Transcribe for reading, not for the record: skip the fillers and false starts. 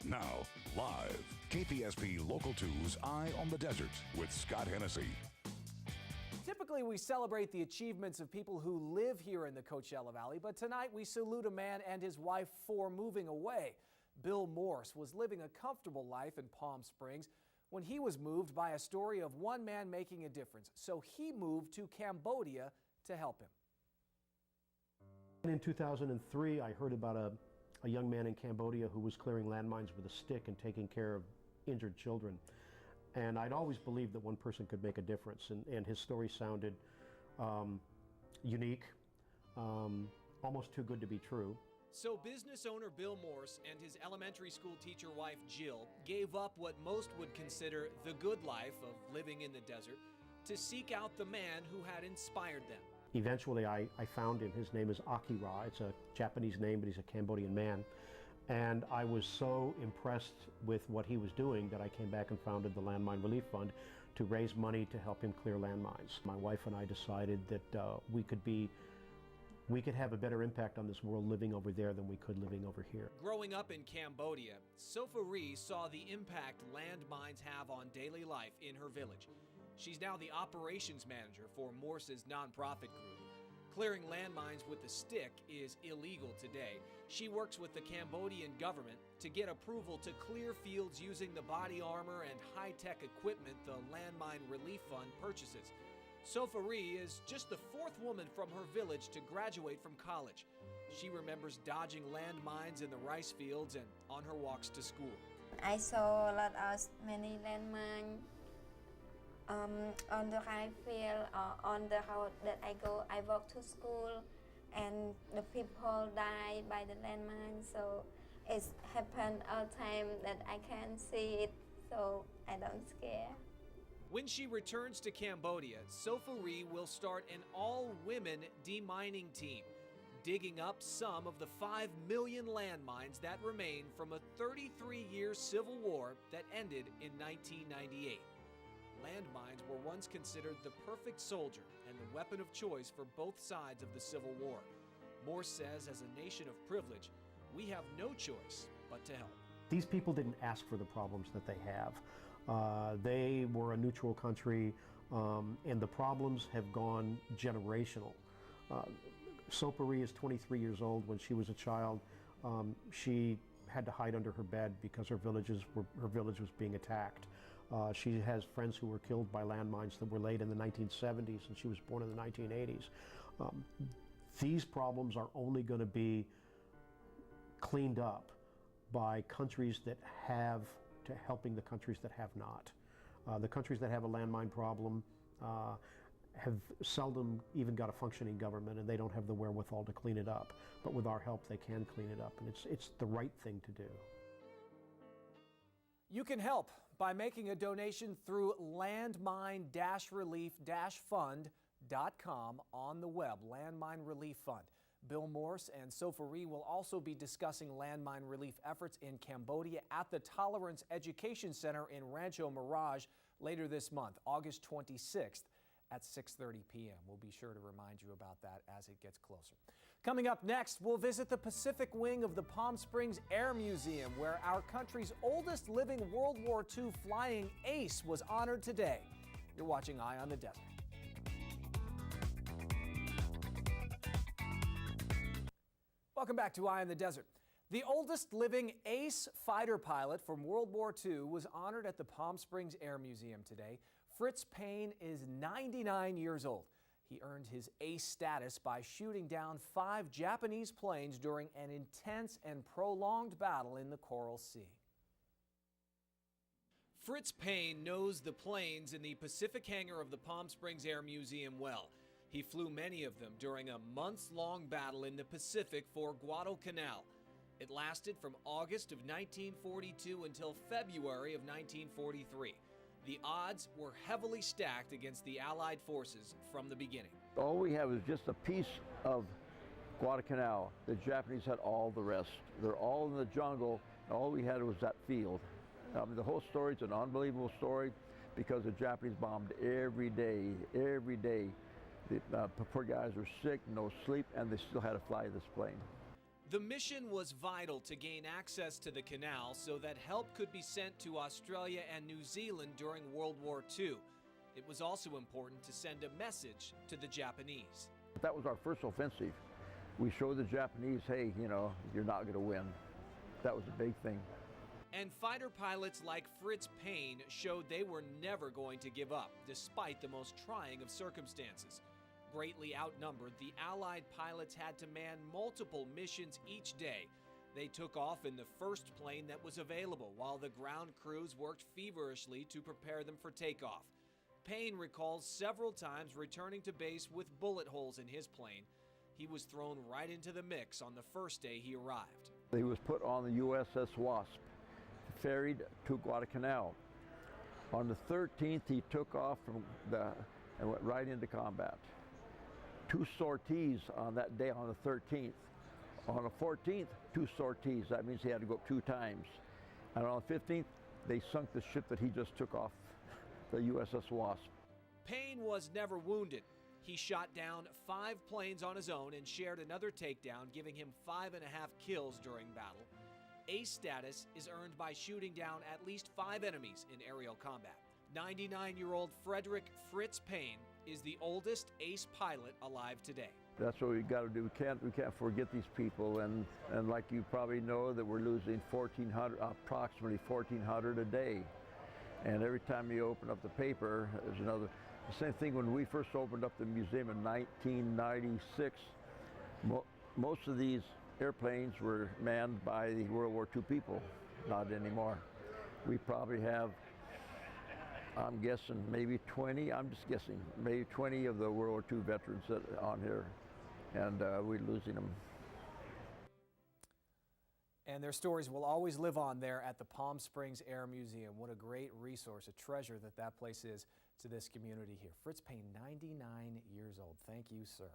Now, live, KPSP Local 2's Eye on the Desert with Scott Hennessee. Typically, we celebrate the achievements of people who live here in the Coachella Valley, but tonight we salute a man and his wife for moving away. Bill Morse was living a comfortable life in Palm Springs when he was moved by a story of one man making a difference. So he moved to Cambodia to help him. In 2003, I heard about a young man in Cambodia who was clearing landmines with a stick and taking care of injured children. And I'd always believed that one person could make a difference, and his story sounded unique, almost too good to be true. So business owner Bill Morse and his elementary school teacher wife Jill gave up what most would consider the good life of living in the desert to seek out the man who had inspired them. Eventually I found him. His name is Akira. It's a Japanese name, but he's a Cambodian man. And I was so impressed with what he was doing that I came back and founded the Landmine Relief Fund to raise money to help him clear landmines. My wife and I decided that we could have a better impact on this world living over there than we could living over here. Growing up in Cambodia, Sophie saw the impact landmines have on daily life in her village. She's now the operations manager for Morse's nonprofit group. Clearing landmines with a stick is illegal today. She works with the Cambodian government to get approval to clear fields using the body armor and high-tech equipment the Landmine Relief Fund purchases. Sophie is just the fourth woman from her village to graduate from college. She remembers dodging landmines in the rice fields and on her walks to school. I saw many landmines on the rice field or on the road that I walk to school, and the people die by the landmine. So it's happened all the time that I can see it, so I don't scare. When she returns to Cambodia, Sophie will start an all-women demining team, digging up some of the 5 million landmines that remain from a 33-year civil war that ended in 1998. Landmines were once considered the perfect soldier and the weapon of choice for both sides of the Civil War. Morse says, as a nation of privilege, we have no choice but to help. These people didn't ask for the problems that they have. They were a neutral country, and the problems have gone generational. Sophie is 23 years old. When she was a child, she had to hide under her bed because her village was being attacked. She has friends who were killed by landmines that were laid in the 1970s, and she was born in the 1980s. These problems are only going to be cleaned up by countries that have to helping the countries that have not. The countries that have a landmine problem have seldom even got a functioning government, and they don't have the wherewithal to clean it up. But with our help, they can clean it up, and it's the right thing to do. You can help by making a donation through landmine-relief-fund.com on the web, Landmine Relief Fund. Bill Morse and Sophie will also be discussing landmine relief efforts in Cambodia at the Tolerance Education Center in Rancho Mirage later this month, August 26th at 6:30 p.m. We'll be sure to remind you about that as it gets closer. Coming up next, we'll visit the Pacific Wing of the Palm Springs Air Museum, where our country's oldest living World War II flying ace was honored today. You're watching Eye on the Desert. Welcome back to Eye on the Desert. The oldest living ace fighter pilot from World War II was honored at the Palm Springs Air Museum today. Fritz Payne is 99 years old. He earned his ace status by shooting down 5 Japanese planes during an intense and prolonged battle in the Coral Sea. Fritz Payne knows the planes in the Pacific hangar of the Palm Springs Air Museum well. He flew many of them during a months-long battle in the Pacific for Guadalcanal. It lasted from August of 1942 until February of 1943. The odds were heavily stacked against the Allied forces from the beginning. All we have is just a piece of Guadalcanal. The Japanese had all the rest. They're all in the jungle, and all we had was that field. I mean, the whole story is an unbelievable story because the Japanese bombed every day, every day. The poor guys were sick, no sleep, and they still had to fly this plane. The mission was vital to gain access to the canal so that help could be sent to Australia and New Zealand during World War II. It was also important to send a message to the Japanese. That was our first offensive. We showed the Japanese, hey, you know, you're not going to win. That was a big thing. And fighter pilots like Fritz Payne showed they were never going to give up, despite the most trying of circumstances. Greatly outnumbered, the Allied pilots had to man multiple missions each day. They took off in the first plane that was available, while the ground crews worked feverishly to prepare them for takeoff. Payne recalls several times returning to base with bullet holes in his plane. He was thrown right into the mix on the first day he arrived. He was put on the USS Wasp, ferried to Guadalcanal. On the 13th, he took off and went right into combat. 2 sorties on that day on the 13th. On the 14th, 2 sorties. That means he had to go 2 times. And on the 15th, they sunk the ship that he just took off, the USS Wasp. Payne was never wounded. He shot down 5 planes on his own and shared another takedown, giving him 5.5 kills during battle. Ace status is earned by shooting down at least 5 enemies in aerial combat. 99-year-old Frederick Fritz Payne is the oldest ace pilot alive today. That's what we got to do. We can't forget these people, and like you probably know, that we're losing approximately 1,400 a day. And every time you open up the paper, there's another. The same thing when we first opened up the museum in 1996. Most of these airplanes were manned by the World War II people. Not anymore. We probably have, I'm guessing, maybe 20, I'm just guessing, maybe 20 of the World War II veterans that are on here, and we're losing them. And their stories will always live on there at the Palm Springs Air Museum. What a great resource, a treasure that place is to this community here. Fritz Payne, 99 years old. Thank you, sir.